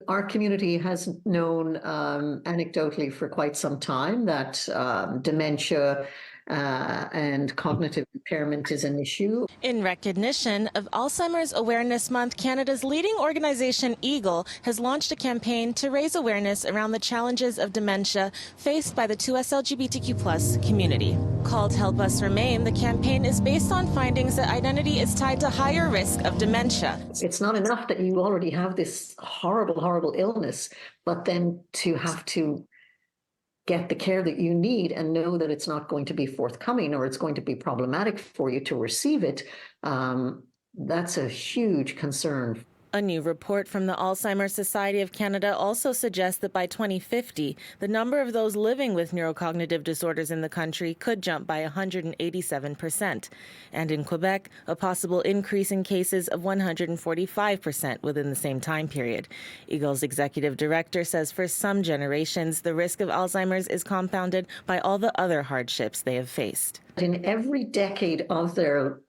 Our community has known anecdotally for quite some time that dementia and cognitive impairment is an issue. In recognition of Alzheimer's Awareness Month, Canada's leading organization, Egale, has launched a campaign to raise awareness around the challenges of dementia faced by the 2S LGBTQ+ community. Called Help Us Remain, the campaign is based on findings that identity is tied to higher risk of dementia. It's not enough that you already have this horrible, horrible illness, but then to have to get the care that you need and know that it's not going to be forthcoming or it's going to be problematic for you to receive it, that's a huge concern. A new report from the Alzheimer's Society of Canada also suggests that by 2050, the number of those living with neurocognitive disorders in the country could jump by 187%. And in Quebec, a possible increase in cases of 145% within the same time period. Egale's executive director says for some generations, the risk of Alzheimer's is compounded by all the other hardships they have faced. In every decade of their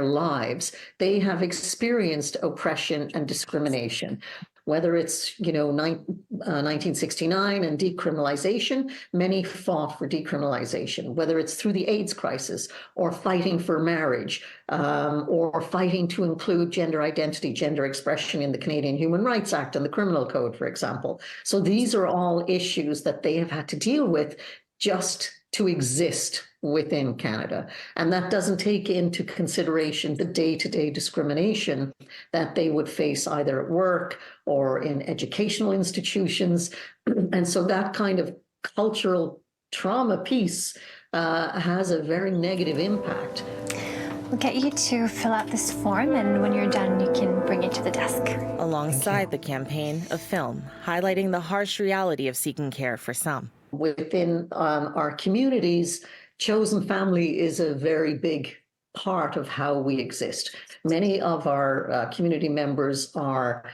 lives, they have experienced oppression and discrimination. Whether it's 1969 and decriminalization, many fought for decriminalization. Whether it's through the AIDS crisis or fighting for marriage or fighting to include gender identity, gender expression in the Canadian Human Rights Act and the Criminal Code, for example. So these are all issues that they have had to deal with just to exist within Canada. And that doesn't take into consideration the day-to-day discrimination that they would face either at work or in educational institutions. And so that kind of cultural trauma piece has a very negative impact. We'll get you to fill out this form, and when you're done, you can bring it to the desk. Alongside the campaign, a film highlighting the harsh reality of seeking care for some. Within our communities, chosen family is a very big part of how we exist. Many of our community members are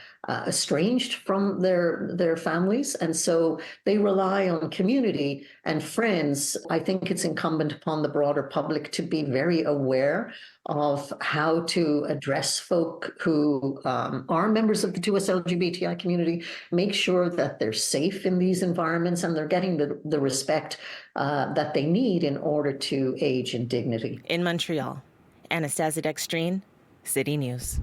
estranged from their families, and so they rely on community and friends. I think it's incumbent upon the broader public to be very aware of how to address folk who are members of the 2S LGBTI community, make sure that they're safe in these environments and they're getting the respect that they need in order to age in dignity. In Montreal, Anastasia Dextrene, City News.